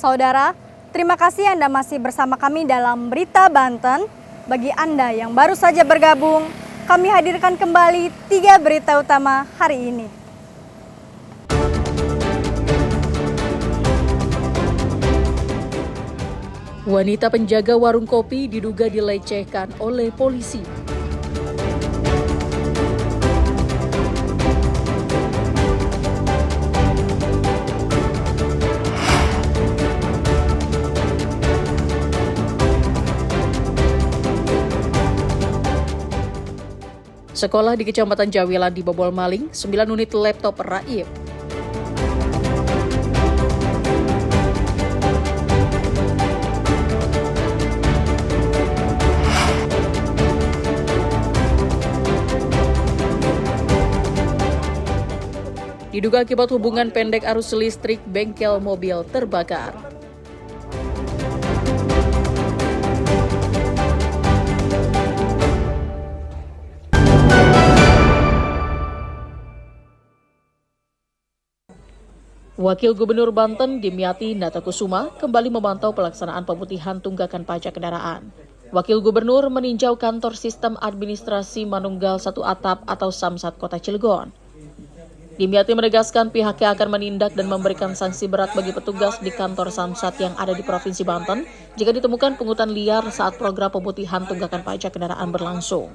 Saudara, terima kasih Anda masih bersama kami dalam Berita Banten. Bagi Anda yang baru saja bergabung, kami hadirkan kembali 3 berita utama hari ini. Wanita penjaga warung kopi diduga dilecehkan oleh polisi. Sekolah di Kecamatan Jawilan dibobol maling, 9 unit laptop raib. Diduga akibat hubungan pendek arus listrik, bengkel mobil terbakar. Wakil Gubernur Banten Dimyati Natakusuma kembali memantau pelaksanaan pemutihan tunggakan pajak kendaraan. Wakil Gubernur meninjau kantor sistem administrasi Manunggal Satu Atap atau Samsat Kota Cilegon. Dimyati menegaskan pihaknya akan menindak dan memberikan sanksi berat bagi petugas di kantor Samsat yang ada di Provinsi Banten jika ditemukan pungutan liar saat program pemutihan tunggakan pajak kendaraan berlangsung.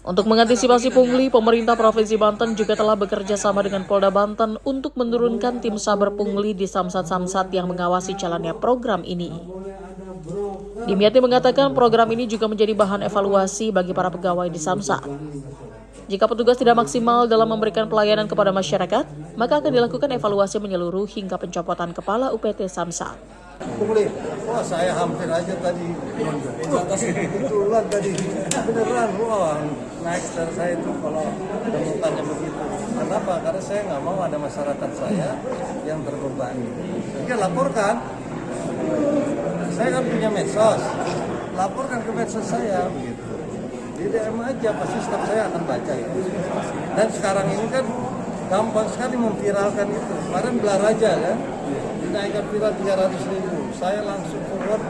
Untuk mengantisipasi pungli, pemerintah Provinsi Banten juga telah bekerja sama dengan Polda Banten untuk menurunkan tim saber pungli di Samsat-Samsat yang mengawasi jalannya program ini. Dimyati mengatakan program ini juga menjadi bahan evaluasi bagi para pegawai di Samsat. Jika petugas tidak maksimal dalam memberikan pelayanan kepada masyarakat, maka akan dilakukan evaluasi menyeluruh hingga pencopotan kepala UPT Samsat. Wah, saya hampir aja tadi. Kebetulan tadi. Beneran, wah, naik star saya itu kalau temukannya begitu. Kenapa? Karena saya nggak mau ada masyarakat saya yang terbebani. Jadi laporkan. Saya kan punya medsos. Laporkan ke medsos saya begitu. Di DM aja, pasti staf saya akan baca itu. Dan sekarang ini kan gampang sekali memviralkan itu. Kemarin Belaraja kan, dinaikkan viral 300.000. Saya langsung forward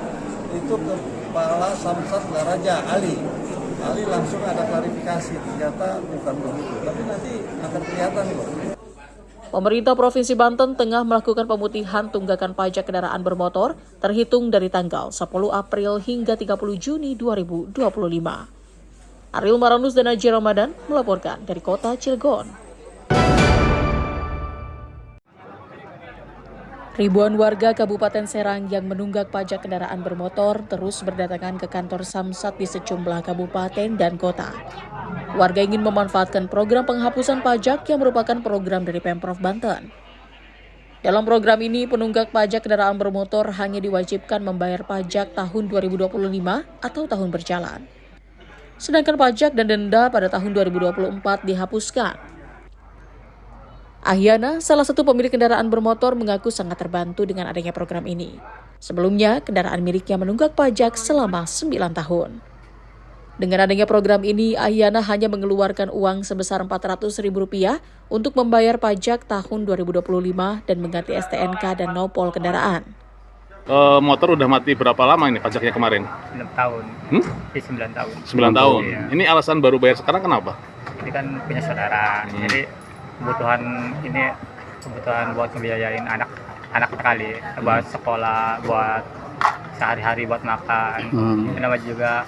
itu ke Kepala Samsat Belaraja, Ali langsung ada klarifikasi, ternyata bukan begitu. Tapi nanti akan kelihatan kok. Pemerintah Provinsi Banten tengah melakukan pemutihan tunggakan pajak kendaraan bermotor terhitung dari tanggal 10 April hingga 30 Juni 2025. Ariel Maranus dan Haji Ramadan melaporkan dari kota Cilegon. Ribuan warga Kabupaten Serang yang menunggak pajak kendaraan bermotor terus berdatangan ke kantor Samsat di sejumlah kabupaten dan kota. Warga ingin memanfaatkan program penghapusan pajak yang merupakan program dari Pemprov Banten. Dalam program ini, penunggak pajak kendaraan bermotor hanya diwajibkan membayar pajak tahun 2025 atau tahun berjalan. Sedangkan pajak dan denda pada tahun 2024 dihapuskan. Ahyana, salah satu pemilik kendaraan bermotor, mengaku sangat terbantu dengan adanya program ini. Sebelumnya, kendaraan miliknya menunggak pajak selama 9 tahun. Dengan adanya program ini, Ahyana hanya mengeluarkan uang sebesar Rp400.000 untuk membayar pajak tahun 2025 dan mengganti STNK dan nopol kendaraan. Motor udah mati berapa lama ini pajaknya kemarin? 9 tahun. 9 tahun. 9 tahun. Iya. Ini alasan baru bayar sekarang kenapa? Ini kan punya saudara. Jadi kebutuhan buat ngebiayain anak kali, buat sekolah, buat sehari-hari buat makan. Kenapa juga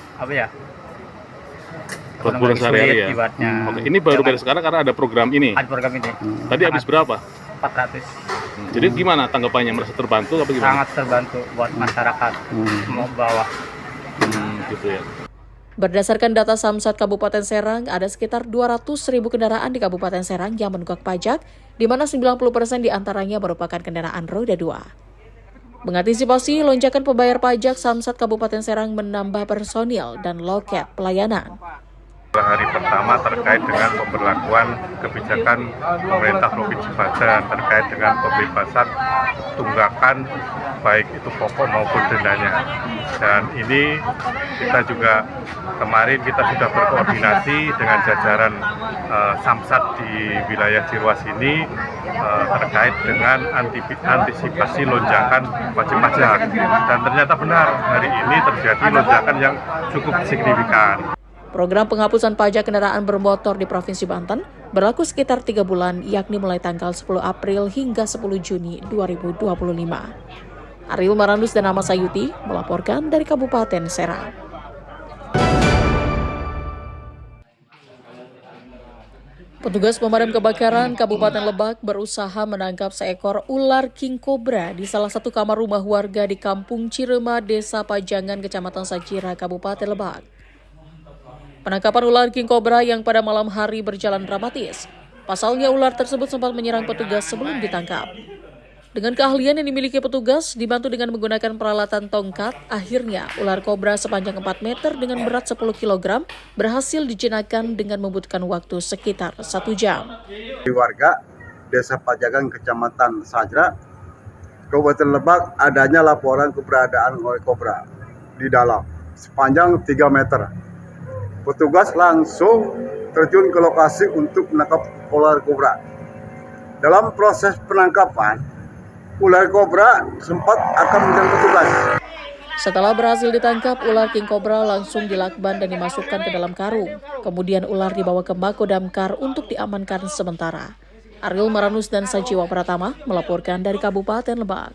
Buat sehari-hari ya. Oke, ini baru bayar sekarang karena ada program ini. Ada program ini. Tadi habis berapa? 400. Jadi gimana tanggapannya? Merasa terbantu apa gimana? Sangat terbantu buat masyarakat mau bawah. Gitu ya. Berdasarkan data Samsat Kabupaten Serang, ada sekitar 200.000 kendaraan di Kabupaten Serang yang menunggak pajak, di mana 90% diantaranya merupakan kendaraan roda 2. Mengantisipasi lonjakan pembayar pajak, Samsat Kabupaten Serang menambah personil dan loket pelayanan. Hari pertama terkait dengan pemberlakuan kebijakan pemerintah Provinsi Banten terkait dengan pembebasan tunggakan baik itu pokok maupun dendanya. Dan ini kita juga kemarin kita sudah berkoordinasi dengan jajaran Samsat di wilayah Cirwas ini terkait dengan antisipasi lonjakan wajib pajak. Dan ternyata benar hari ini terjadi lonjakan yang cukup signifikan. Program penghapusan pajak kendaraan bermotor di Provinsi Banten berlaku sekitar 3 bulan, yakni mulai tanggal 10 April hingga 10 Juni 2025. Ariel Maranus dan Ahmad Sayuti melaporkan dari Kabupaten Serang. Petugas pemadam kebakaran Kabupaten Lebak berusaha menangkap seekor ular king cobra di salah satu kamar rumah warga di Kampung Cirema, Desa Pajangan, Kecamatan Sajira, Kabupaten Lebak. Penangkapan ular king cobra yang pada malam hari berjalan dramatis. Pasalnya ular tersebut sempat menyerang petugas sebelum ditangkap. Dengan keahlian yang dimiliki petugas, dibantu dengan menggunakan peralatan tongkat, akhirnya ular kobra sepanjang 4 meter dengan berat 10 kg berhasil dijinakkan dengan membutuhkan waktu sekitar 1 jam. Di warga Desa Pajangan, Kecamatan Sajra, Kabupaten Lebak, adanya laporan keberadaan ular kobra di dalam sepanjang 3 meter. Petugas langsung terjun ke lokasi untuk menangkap ular kobra. Dalam proses penangkapan, ular kobra sempat akan menyerang petugas. Setelah berhasil ditangkap, ular king cobra langsung dilakban dan dimasukkan ke dalam karung. Kemudian ular dibawa ke Mako Damkar untuk diamankan sementara. Ariel Maranus dan Sajiwa Pratama melaporkan dari Kabupaten Lebak.